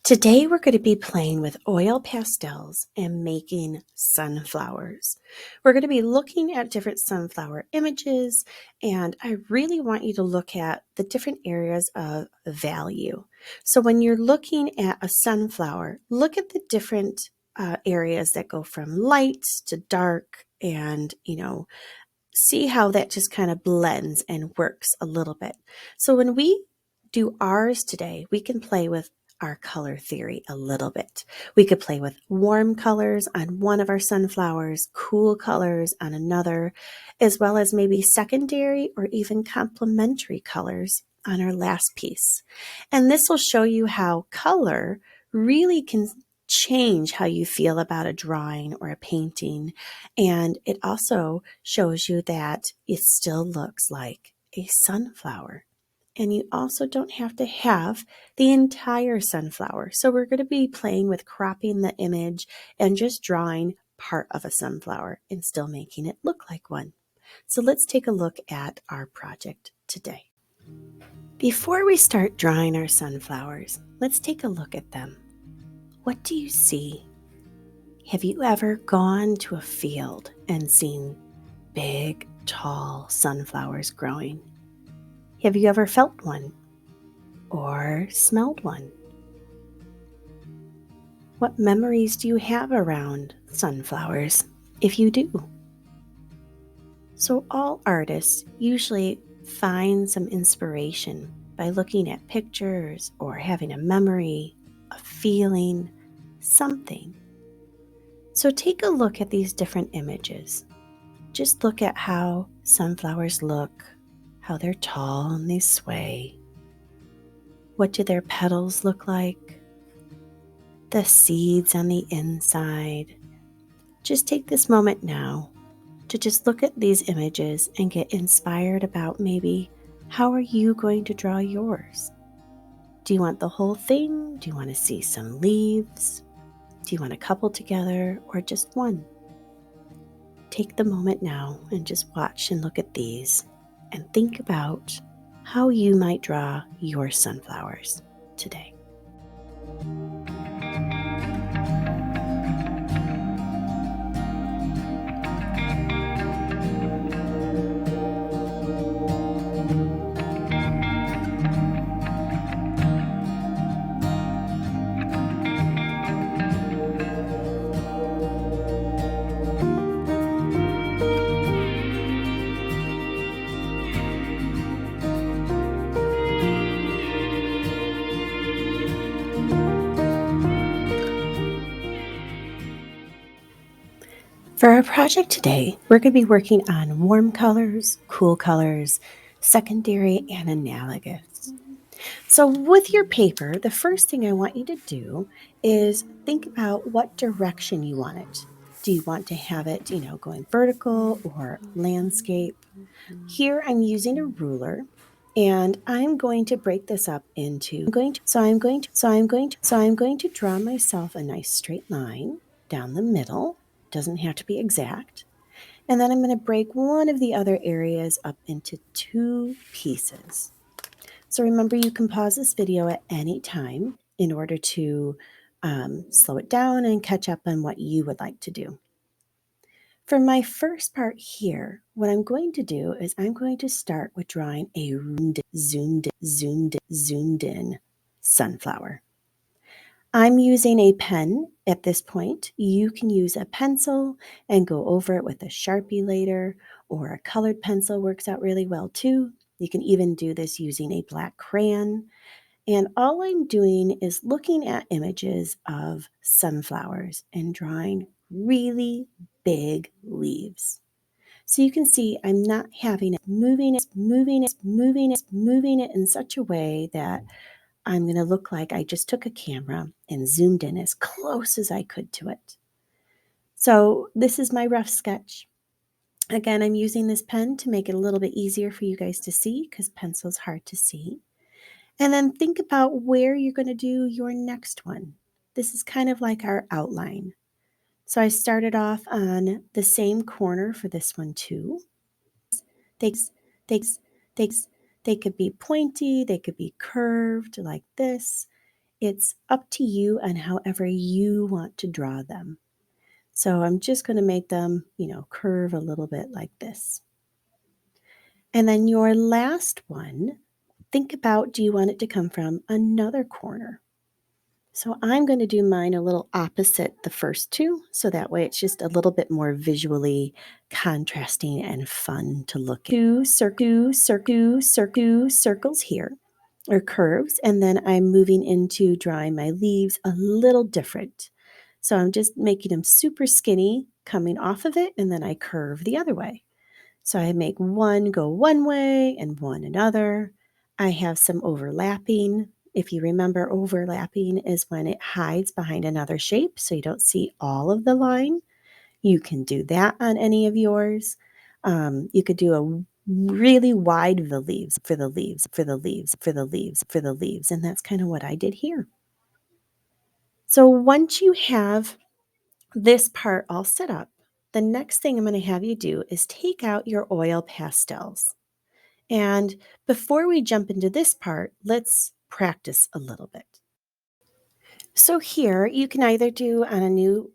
Today we're going to be playing with oil pastels and making sunflowers. We're going to be looking at different sunflower images, and I really want you to look at the different areas of value. So when you're looking at a sunflower, look at the different areas that go from light to dark, and see how that just kind of blends and works a little bit. So when we do ours today, we can play with our color theory a little bit. We could play with warm colors on one of our sunflowers, cool colors on another, as well as maybe secondary or even complementary colors on our last piece. And this will show you how color really can change how you feel about a drawing or a painting. And it also shows you that it still looks like a sunflower. And you also don't have to have the entire sunflower. So we're going to be playing with cropping the image and just drawing part of a sunflower and still making it look like one. So let's take a look at our project today. Before we start drawing our sunflowers, let's take a look at them. What do you see? Have you ever gone to a field and seen big, tall sunflowers growing? Have you ever felt one or smelled one? What memories do you have around sunflowers, if you do? So all artists usually find some inspiration by looking at pictures or having a memory, a feeling, something. So take a look at these different images. Just look at how sunflowers look, how they're tall and they sway. What do their petals look like? The seeds on the inside. Just take this moment now to just look at these images and get inspired about maybe how are you going to draw yours? Do you want the whole thing? Do you want to see some leaves? Do you want a couple together or just one? Take the moment now and just watch and look at these and think about how you might draw your sunflowers today. For our project today, we're going to be working on warm colors, cool colors, secondary, and analogous. So with your paper, the first thing I want you to do is think about what direction you want it. Do you want to have it, going vertical or landscape? Here I'm using a ruler and I'm going to break this up into I'm going to draw myself a nice straight line down the middle. Doesn't have to be exact. And then I'm going to break one of the other areas up into two pieces. So remember, you can pause this video at any time in order to slow it down and catch up on what you would like to do. For my first part here, what I'm going to do is I'm going to start with drawing a zoomed in sunflower. I'm using a pen at this point. You can use a pencil and go over it with a Sharpie later, or a colored pencil works out really well too. You can even do this using a black crayon. And all I'm doing is looking at images of sunflowers and drawing really big leaves. So you can see I'm not having it moving it in such a way that I'm going to look like I just took a camera and zoomed in as close as I could to it. So this is my rough sketch. Again, I'm using this pen to make it a little bit easier for you guys to see because pencil's hard to see. And then think about where you're going to do your next one. This is kind of like our outline. So I started off on the same corner for this one too. They, they, they could be pointy, they could be curved like this. It's up to you on however you want to draw them. So I'm just going to make them, curve a little bit like this. And then your last one, think about, do you want it to come from another corner? So I'm going to do mine a little opposite the first two, so that way it's just a little bit more visually contrasting and fun to look at. Two circles here, or curves, and then I'm moving into drawing my leaves a little different. So I'm just making them super skinny coming off of it, and then I curve the other way. So I make one go one way and one another. I have some overlapping. If you remember, overlapping is when it hides behind another shape so you don't see all of the line. You can do that on any of yours. You could do a really wide for the leaves, and that's kind of what I did here. So once you have this part all set up, the next thing I'm going to have you do is take out your oil pastels. And before we jump into this part, let's practice a little bit. So here you can either do on a new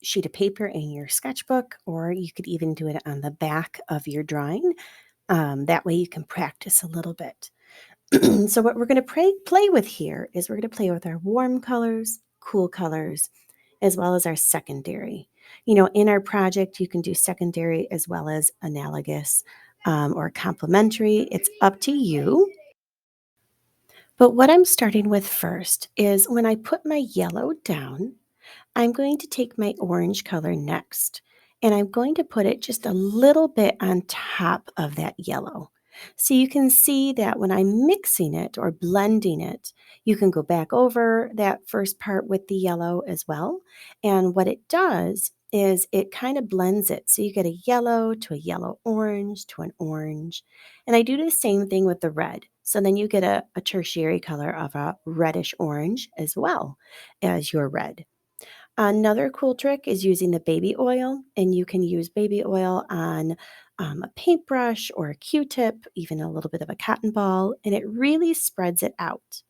sheet of paper in your sketchbook, or you could even do it on the back of your drawing. That way you can practice a little bit. So what we're going to play with here is we're going to play with our warm colors, cool colors, as well as our secondary. In our project, you can do secondary as well as analogous or complementary. It's up to you. But what I'm starting with first is when I put my yellow down, I'm going to take my orange color next, and I'm going to put it just a little bit on top of that yellow. So you can see that when I'm mixing it or blending it, you can go back over that first part with the yellow as well. And what it does is it kind of blends it. So you get a yellow to a yellow orange to an orange. And I do the same thing with the red. So then you get a tertiary color of a reddish orange as well as your red. Another cool trick is using the baby oil, and you can use baby oil on a paintbrush or a Q-tip, even a little bit of a cotton ball, and it really spreads it out.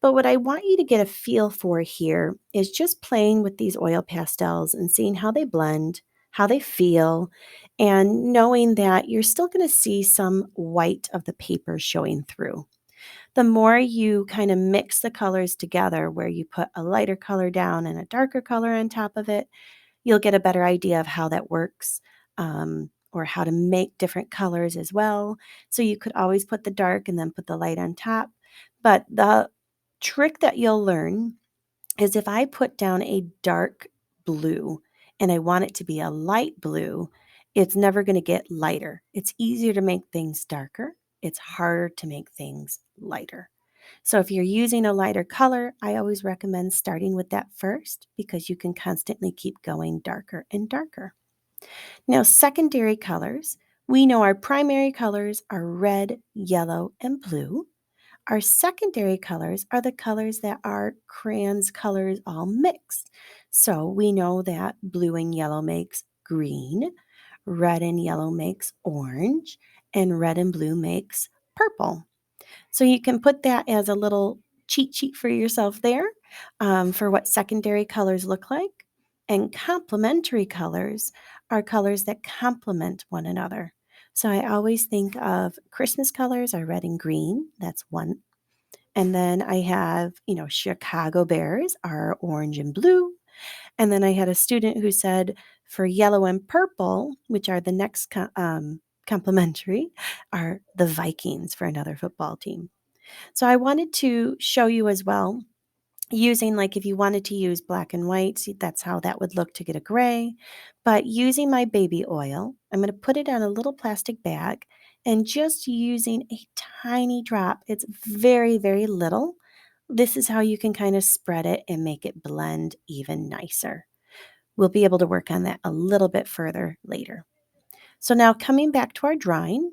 But what I want you to get a feel for here is just playing with these oil pastels and seeing how they blend, how they feel, and knowing that you're still going to see some white of the paper showing through. The more you kind of mix the colors together, where you put a lighter color down and a darker color on top of it, you'll get a better idea of how that works, or how to make different colors as well. So you could always put the dark and then put the light on top. But the trick that you'll learn is if I put down a dark blue and I want it to be a light blue, it's never going to get lighter. It's easier to make things darker. It's harder to make things lighter. So if you're using a lighter color, I always recommend starting with that first, because you can constantly keep going darker and darker. Now, secondary colors, we know our primary colors are red, yellow, and blue. Our secondary colors are the colors that are crayons colors all mixed. So we know that blue and yellow makes green, red and yellow makes orange, and red and blue makes purple. So you can put that as a little cheat sheet for yourself there, for what secondary colors look like. And complementary colors are colors that complement one another. So I always think of Christmas colors are red and green. That's one. And then I have, Chicago Bears are orange and blue. And then I had a student who said for yellow and purple, which are the next complementary, are the Vikings for another football team. So I wanted to show you as well, using, like, if you wanted to use black and white, see, that's how that would look to get a gray. But using my baby oil, I'm going to put it on a little plastic bag and just using a tiny drop. It's very, very little. This is how you can kind of spread it and make it blend even nicer. We'll be able to work on that a little bit further later. So now coming back to our drawing,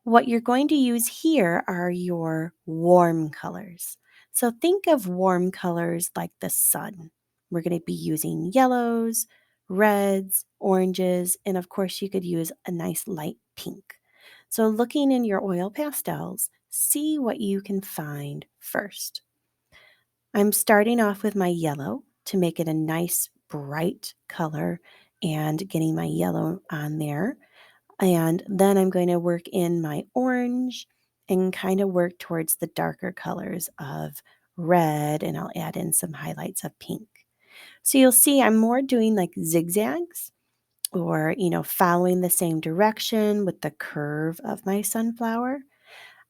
what you're going to use here are your warm colors. So think of warm colors like the sun. We're going to be using yellows, reds, oranges, and of course you could use a nice light pink. So looking in your oil pastels, see what you can find first. I'm starting off with my yellow to make it a nice bright color and getting my yellow on there. And then I'm going to work in my orange and kind of work towards the darker colors of red, and I'll add in some highlights of pink. So you'll see I'm more doing like zigzags or, following the same direction with the curve of my sunflower.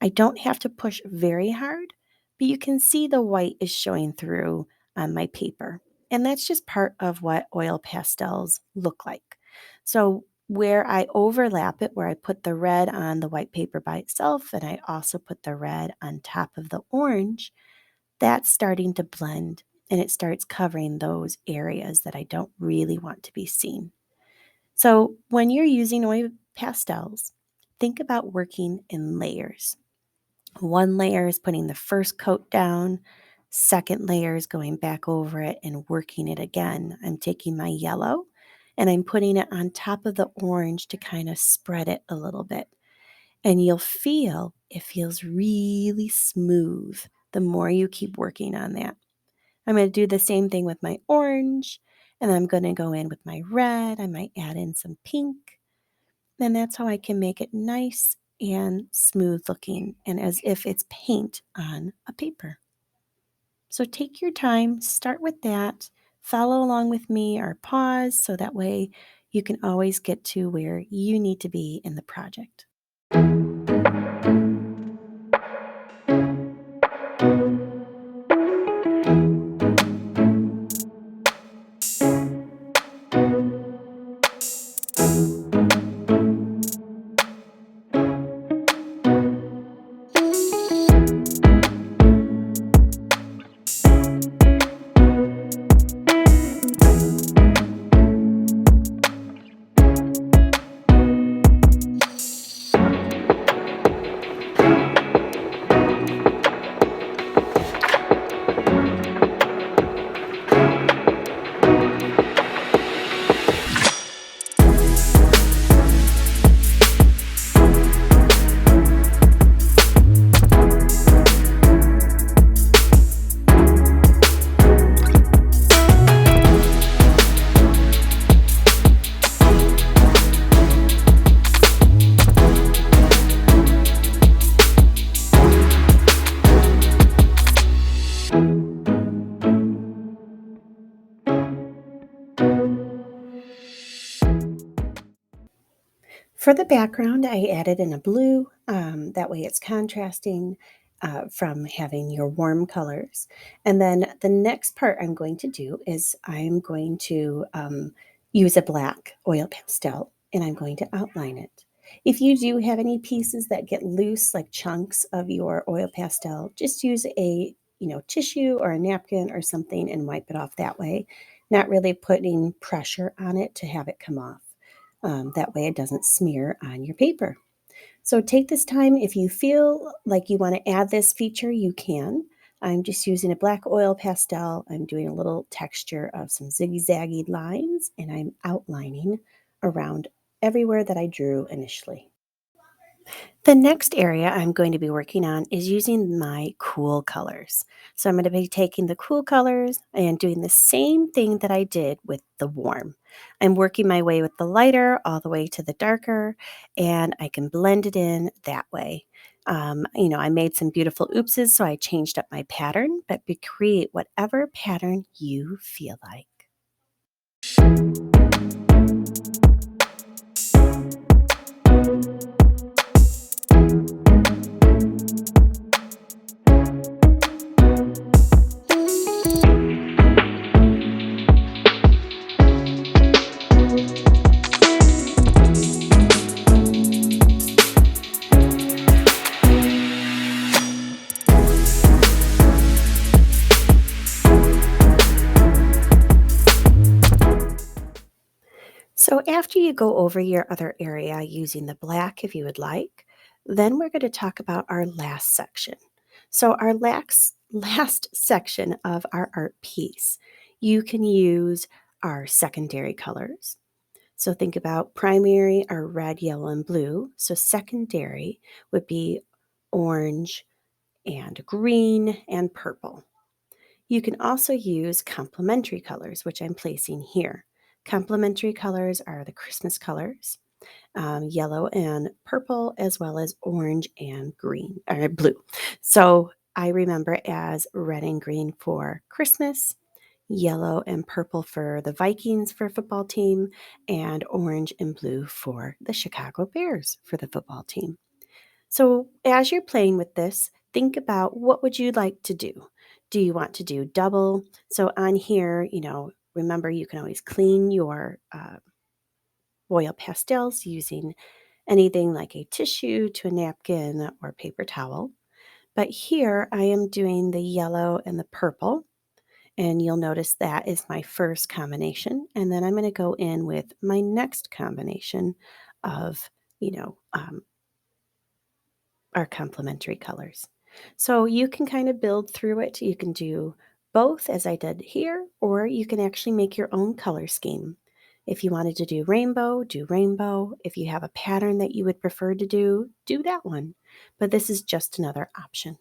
I don't have to push very hard, but you can see the white is showing through on my paper. And that's just part of what oil pastels look like. So where I overlap it, where I put the red on the white paper by itself, and I also put the red on top of the orange, that's starting to blend and it starts covering those areas that I don't really want to be seen. So when you're using oil pastels, think about working in layers. One layer is putting the first coat down, second layer is going back over it and working it again. I'm taking my yellow and I'm putting it on top of the orange to kind of spread it a little bit. And you'll feel it feels really smooth the more you keep working on that. I'm going to do the same thing with my orange, and I'm going to go in with my red. I might add in some pink. And that's how I can make it nice and smooth looking and as if it's paint on a paper. So take your time, start with that, follow along with me or pause so that way you can always get to where you need to be in the project. For the background, I added in a blue. That way it's contrasting from having your warm colors. And then the next part I'm going to do is I'm going to use a black oil pastel and I'm going to outline it. If you do have any pieces that get loose, like chunks of your oil pastel, just use a tissue or a napkin or something and wipe it off that way, not really putting pressure on it to have it come off. That way it doesn't smear on your paper. So take this time. If you feel like you want to add this feature, you can. I'm just using a black oil pastel. I'm doing a little texture of some zigzaggy lines and I'm outlining around everywhere that I drew initially. The next area I'm going to be working on is using my cool colors. So I'm going to be taking the cool colors and doing the same thing that I did with the warm. I'm working my way with the lighter all the way to the darker, and I can blend it in that way. I made some beautiful oopses, so I changed up my pattern, but create whatever pattern you feel like. So after you go over your other area using the black if you would like, then we're going to talk about our last section. So our last section of our art piece, you can use our secondary colors. So think about primary are red, yellow, and blue. So secondary would be orange and green and purple. You can also use complementary colors, which I'm placing here. Complementary colors are the Christmas colors, yellow and purple, as well as orange and green or blue. So I remember as red and green for Christmas, yellow and purple for the Vikings for football team, and orange and blue for the Chicago Bears for the football team. So as you're playing with this, think about what would you like to do? Do you want to do double? So on here, remember you can always clean your oil pastels using anything like a tissue to a napkin or paper towel. But here I am doing the yellow and the purple, and you'll notice that is my first combination. And then I'm going to go in with my next combination of, you know, um, our complementary colors. So you can kind of build through it. You can do both as I did here, or you can actually make your own color scheme. If you wanted to do rainbow, do rainbow. If you have a pattern that you would prefer to do that one. But this is just another option.